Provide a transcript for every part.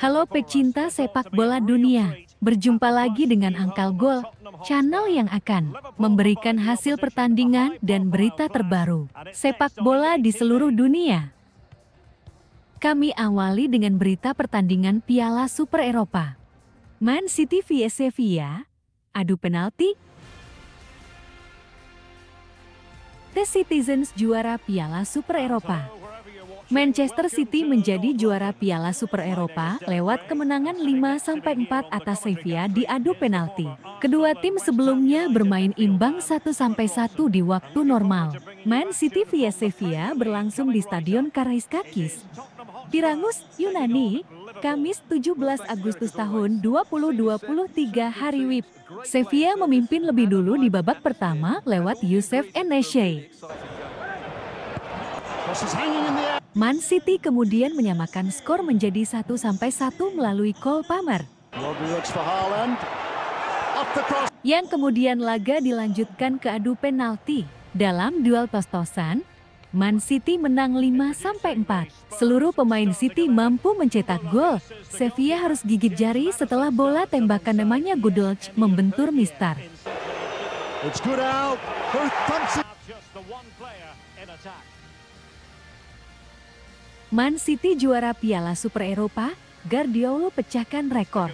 Halo pecinta sepak bola dunia, berjumpa lagi dengan Angkal Gol, channel yang akan memberikan hasil pertandingan dan berita terbaru sepak bola di seluruh dunia. Kami awali dengan berita pertandingan Piala Super Eropa. Man City vs Sevilla, adu penalti. The Citizens juara Piala Super Eropa. Manchester City menjadi juara Piala Super Eropa lewat kemenangan 5-4 atas Sevilla di adu penalti. Kedua tim sebelumnya bermain imbang 1-1 di waktu normal. Man City vs Sevilla berlangsung di Stadion Karaiskakis, Tirangus, Yunani, Kamis 17 Agustus tahun 2023 hari WIB. Sevilla memimpin lebih dulu di babak pertama lewat Youssef En-Nesyri. Man City kemudian menyamakan skor menjadi 1-1 melalui Cole Palmer, yang kemudian laga dilanjutkan ke adu penalti. Dalam duel tos-tosan, Man City menang 5-4. Seluruh pemain City mampu mencetak gol. Sevilla harus gigit jari setelah bola tembakan namanya Gudolc membentur mistar. Man City juara Piala Super Eropa, Guardiola pecahkan rekor.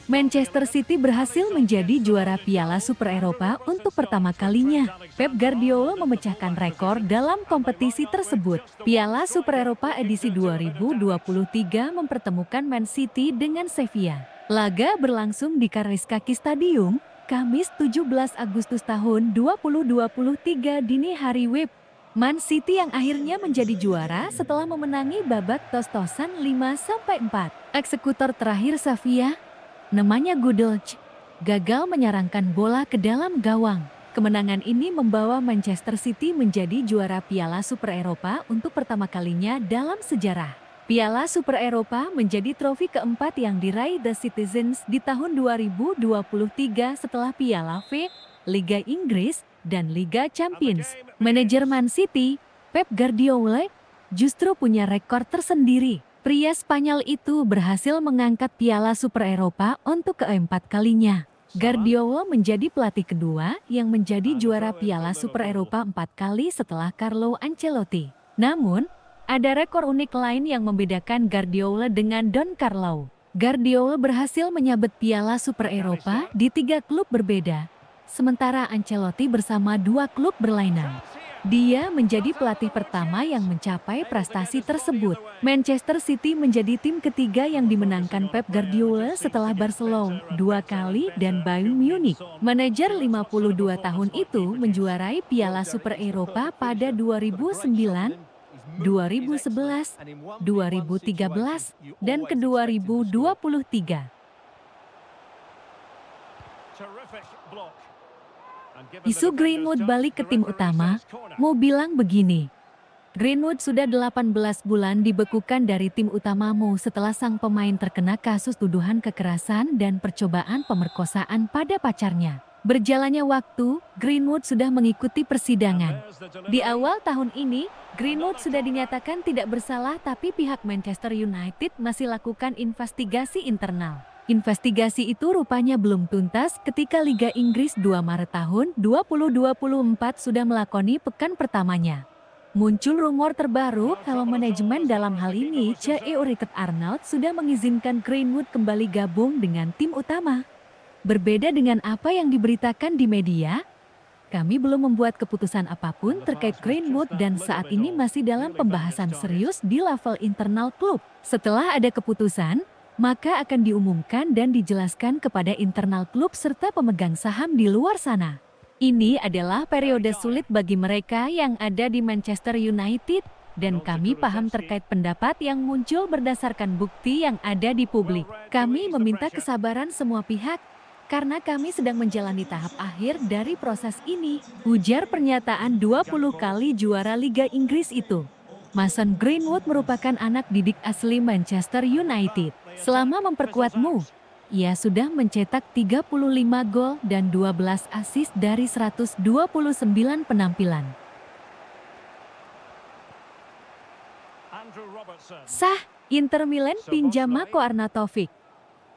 Manchester City berhasil menjadi juara Piala Super Eropa untuk pertama kalinya. Pep Guardiola memecahkan rekor dalam kompetisi tersebut. Piala Super Eropa edisi 2023 mempertemukan Man City dengan Sevilla. Laga berlangsung di Karaiskakis Stadium, Kamis 17 Agustus tahun 2023 dini hari WIB. Man City yang akhirnya menjadi juara setelah memenangi babak tos-tosan 5-4. Eksekutor terakhir Sevilla, namanya Gudolc, gagal menyarangkan bola ke dalam gawang. Kemenangan ini membawa Manchester City menjadi juara Piala Super Eropa untuk pertama kalinya dalam sejarah. Piala Super Eropa menjadi trofi keempat yang diraih The Citizens di tahun 2023 setelah Piala V, Liga Inggris, dan Liga Champions. Manajer Man City, Pep Guardiola, justru punya rekor tersendiri. Pria Spanyol itu berhasil mengangkat Piala Super Eropa untuk keempat kalinya. Guardiola menjadi pelatih kedua yang menjadi juara Piala Super Eropa 4 kali setelah Carlo Ancelotti. Namun, ada rekor unik lain yang membedakan Guardiola dengan Don Carlo. Guardiola berhasil menyabet Piala Super Eropa di 3 klub berbeda, sementara Ancelotti bersama 2 klub berlainan. Dia menjadi pelatih pertama yang mencapai prestasi tersebut. Manchester City menjadi tim ketiga yang dimenangkan Pep Guardiola setelah Barcelona 2 kali dan Bayern Munich. Manajer 52 tahun itu menjuarai Piala Super Eropa pada 2009, 2011, 2013, dan ke 2023. Isu Greenwood balik ke tim utama, mau bilang begini. Greenwood sudah 18 bulan dibekukan dari tim utamamu setelah sang pemain terkena kasus tuduhan kekerasan dan percobaan pemerkosaan pada pacarnya. Berjalannya waktu, Greenwood sudah mengikuti persidangan. Di awal tahun ini, Greenwood sudah dinyatakan tidak bersalah, tapi pihak Manchester United masih lakukan investigasi internal. Investigasi itu rupanya belum tuntas ketika Liga Inggris 2 Maret tahun 2024 sudah melakoni pekan pertamanya. Muncul rumor terbaru kalau manajemen dalam hal ini CEO Richard Arnold sudah mengizinkan Greenwood kembali gabung dengan tim utama. Berbeda dengan apa yang diberitakan di media, kami belum membuat keputusan apapun terkait Greenwood dan saat ini masih dalam pembahasan serius di level internal klub. Setelah ada keputusan, maka akan diumumkan dan dijelaskan kepada internal klub serta pemegang saham di luar sana. Ini adalah periode sulit bagi mereka yang ada di Manchester United, dan kami paham terkait pendapat yang muncul berdasarkan bukti yang ada di publik. Kami meminta kesabaran semua pihak, karena kami sedang menjalani tahap akhir dari proses ini, ujar pernyataan 20 kali juara Liga Inggris itu. Mason Greenwood merupakan anak didik asli Manchester United. Selama memperkuatmu, ia sudah mencetak 35 gol dan 12 assist dari 129 penampilan. Sah, Inter Milan pinjam Marko Arnautovic.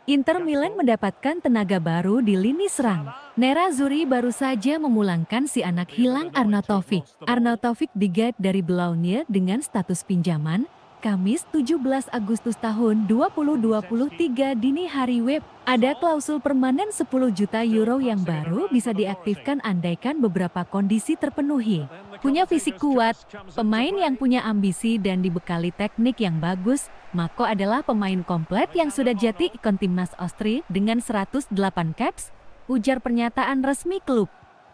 Inter Milan mendapatkan tenaga baru di lini serang. Nerazzurri baru saja memulangkan si anak hilang Arnautovic. Arnautovic digat dari Bologna dengan status pinjaman, Kamis 17 Agustus tahun 2023 dini hari web. Ada klausul permanen 10 juta euro yang baru bisa diaktifkan andaikan beberapa kondisi terpenuhi. Punya fisik kuat, pemain yang punya ambisi dan dibekali teknik yang bagus, Marko adalah pemain komplet yang sudah jadi ikon timnas Austria dengan 108 caps, ujar pernyataan resmi klub.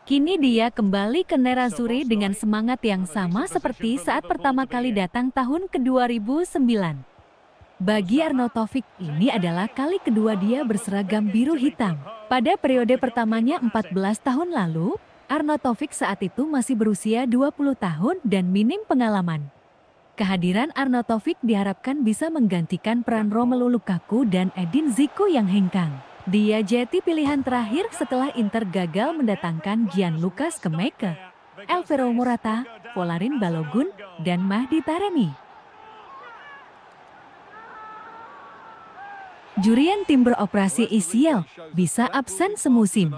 Kini dia kembali ke Nerazzurri dengan semangat yang sama seperti saat pertama kali datang tahun ke-2009. Bagi Arnautovic, ini adalah kali kedua dia berseragam biru hitam. Pada periode pertamanya 14 tahun lalu, Arnautovic saat itu masih berusia 20 tahun dan minim pengalaman. Kehadiran Arnautovic diharapkan bisa menggantikan peran Romelu Lukaku dan Edin Dzeko yang hengkang. Dia jadi pilihan terakhir setelah Inter gagal mendatangkan Gianluca Scamacca, Alvaro Morata, Folarin Balogun, dan Mahdi Taremi. Jurriën Timber operasi ACL bisa absen semusim.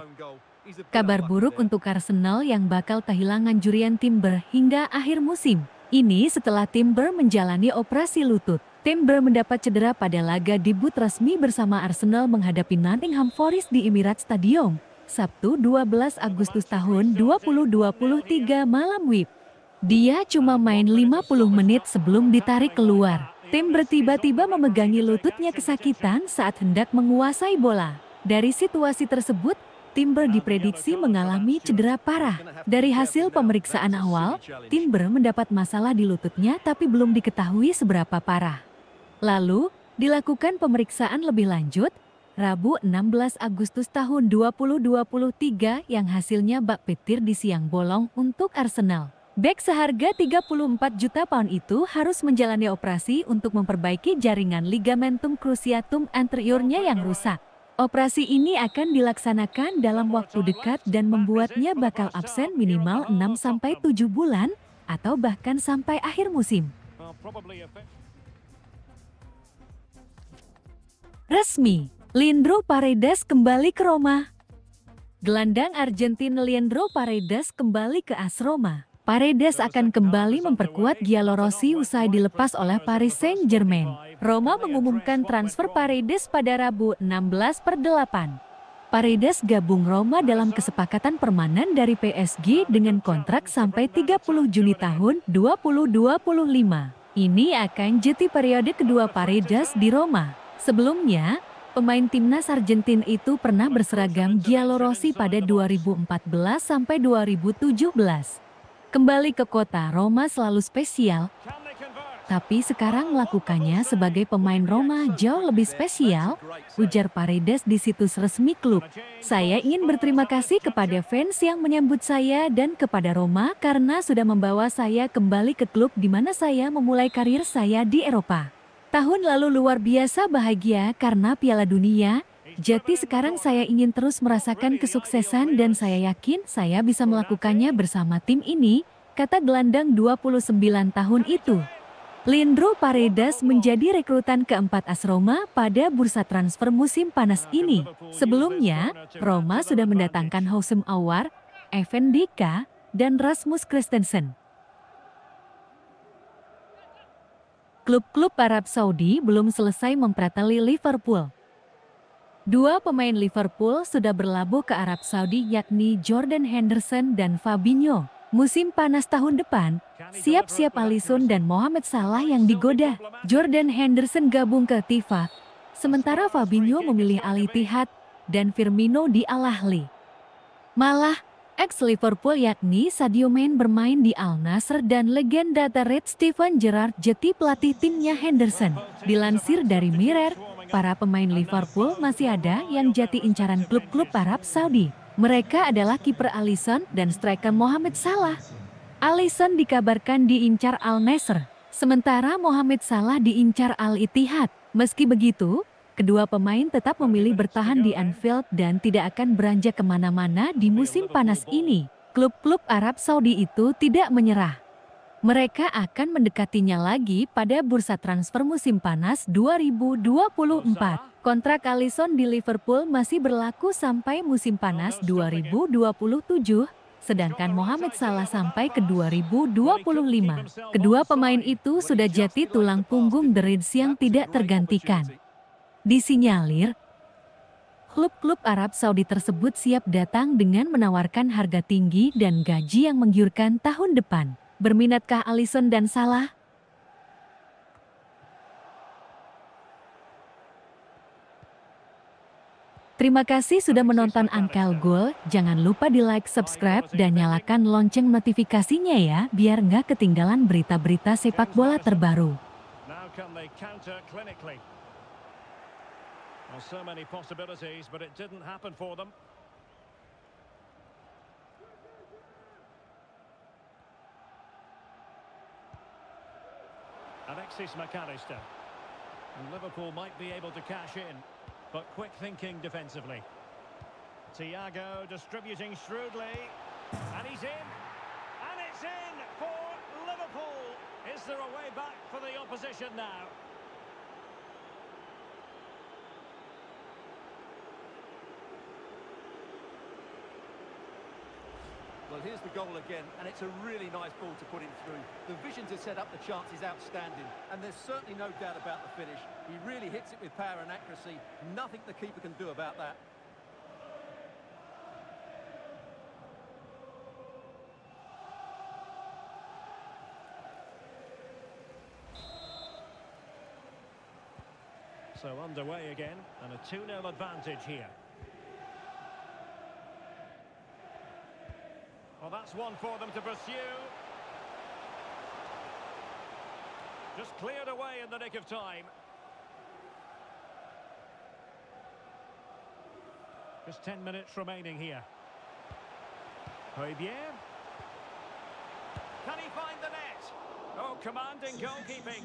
Kabar buruk untuk Arsenal yang bakal kehilangan Jurriën Timber hingga akhir musim. Ini setelah Timber menjalani operasi lutut. Timber mendapat cedera pada laga debut resmi bersama Arsenal menghadapi Nottingham Forest di Emirates Stadium, Sabtu 12 Agustus tahun 2023 malam WIB. Dia cuma main 50 menit sebelum ditarik keluar. Timber tiba-tiba memegangi lututnya kesakitan saat hendak menguasai bola. Dari situasi tersebut, Timber diprediksi mengalami cedera parah. Dari hasil pemeriksaan awal, Timber mendapat masalah di lututnya tapi belum diketahui seberapa parah. Lalu, dilakukan pemeriksaan lebih lanjut, Rabu 16 Agustus tahun 2023 yang hasilnya bak petir di siang bolong untuk Arsenal. Bek seharga 34 juta pound itu harus menjalani operasi untuk memperbaiki jaringan ligamentum cruciatum anteriornya yang rusak. Operasi ini akan dilaksanakan dalam waktu dekat dan membuatnya bakal absen minimal 6-7 bulan atau bahkan sampai akhir musim. Resmi, Leandro Paredes kembali ke Roma. Gelandang Argentina Leandro Paredes kembali ke AS Roma. Paredes akan kembali memperkuat Giallorossi usai dilepas oleh Paris Saint-Germain. Roma mengumumkan transfer Paredes pada Rabu 16/8. Paredes gabung Roma dalam kesepakatan permanen dari PSG dengan kontrak sampai 30 Juni tahun 2025. Ini akan jadi periode kedua Paredes di Roma. Sebelumnya, pemain timnas Argentina itu pernah berseragam Giallorossi pada 2014 sampai 2017. Kembali ke kota Roma selalu spesial, tapi sekarang melakukannya sebagai pemain Roma jauh lebih spesial, ujar Paredes di situs resmi klub. Saya ingin berterima kasih kepada fans yang menyambut saya dan kepada Roma karena sudah membawa saya kembali ke klub di mana saya memulai karir saya di Eropa. Tahun lalu luar biasa bahagia karena Piala Dunia. Jadi sekarang saya ingin terus merasakan kesuksesan dan saya yakin saya bisa melakukannya bersama tim ini, kata gelandang 29 tahun itu. Leandro Paredes menjadi rekrutan keempat AS Roma pada bursa transfer musim panas ini. Sebelumnya, Roma sudah mendatangkan Houssem Aouar, Evan Dika, dan Rasmus Christensen. Klub-klub Arab Saudi belum selesai memprateli Liverpool. Dua pemain Liverpool sudah berlabuh ke Arab Saudi yakni Jordan Henderson dan Fabinho. Musim panas tahun depan, siap-siap Alisson dan Mohamed Salah yang digoda. Jordan Henderson gabung ke Tifaq, sementara Fabinho memilih Al Ittihad dan Firmino di Al Ahly. Malah, ex-Liverpool yakni Sadio Mane bermain di Al Nassr dan legenda The Red Steven Gerrard jadi pelatih timnya Henderson. Dilansir dari Mirror, para pemain Liverpool masih ada yang jadi incaran klub-klub Arab Saudi. Mereka adalah kiper Alisson dan striker Mohamed Salah. Alisson dikabarkan diincar Al Nassr, sementara Mohamed Salah diincar Al Ittihad. Meski begitu, kedua pemain tetap memilih bertahan di Anfield dan tidak akan beranjak kemana-mana di musim panas ini. Klub-klub Arab Saudi itu tidak menyerah. Mereka akan mendekatinya lagi pada bursa transfer musim panas 2024. Kontrak Alisson di Liverpool masih berlaku sampai musim panas 2027, sedangkan Mohamed Salah sampai ke 2025. Kedua pemain itu sudah jadi tulang punggung The Reds yang tidak tergantikan. Disinyalir, klub-klub Arab Saudi tersebut siap datang dengan menawarkan harga tinggi dan gaji yang menggiurkan tahun depan. Berminatkah Alisson dan Salah? Terima kasih sudah menonton Uncle Goal. Jangan lupa di like, subscribe, dan nyalakan lonceng notifikasinya ya, biar nggak ketinggalan berita-berita sepak bola terbaru. So many possibilities, but it didn't happen for them. Alexis McAllister. And Liverpool might be able to cash in, but quick thinking defensively. Thiago distributing shrewdly, and he's in, and it's in for Liverpool. Is there a way back for the opposition now? Well, here's the goal again, and it's a really nice ball to put him through. The vision to set up the chance is outstanding, and there's certainly no doubt about the finish. He really hits it with power and accuracy. Nothing the keeper can do about that. So underway again, and a 2-0 advantage here. Well, that's one for them to pursue. Just cleared away in the nick of time. Just 10 minutes remaining here. Højbjerg. Can he find the net? Oh, commanding goalkeeping.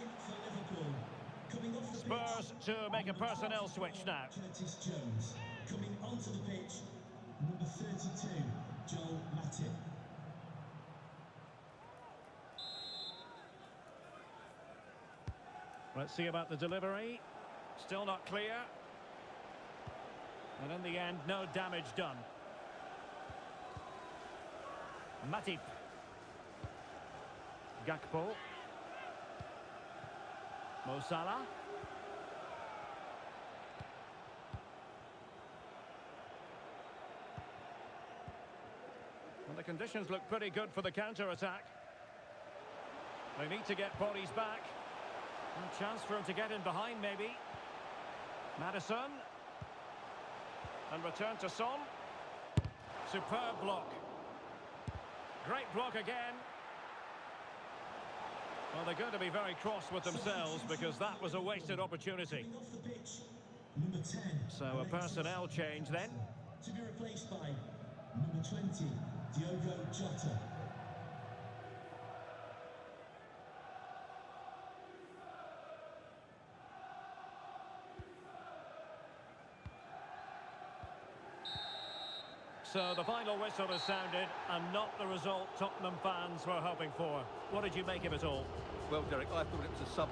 Spurs to make a personnel switch now. Curtis Jones coming onto the pitch, number 32, Joel Matip. Let's see about the delivery. Still not clear. And in the end, no damage done. Matip. Gakpo. Mo Salah. And the conditions look pretty good for the counter-attack. They need to get bodies back. A chance for him to get in behind, maybe. Maddison. And return to Son. Superb block. Great block again. Well, they're going to be very cross with themselves because that was a wasted opportunity. So a personnel change then. To be replaced by number 20, Diogo Jota. So the final whistle has sounded, and not the result Tottenham fans were hoping for. What did you make of it all? Well, Derek, I thought it was a sub.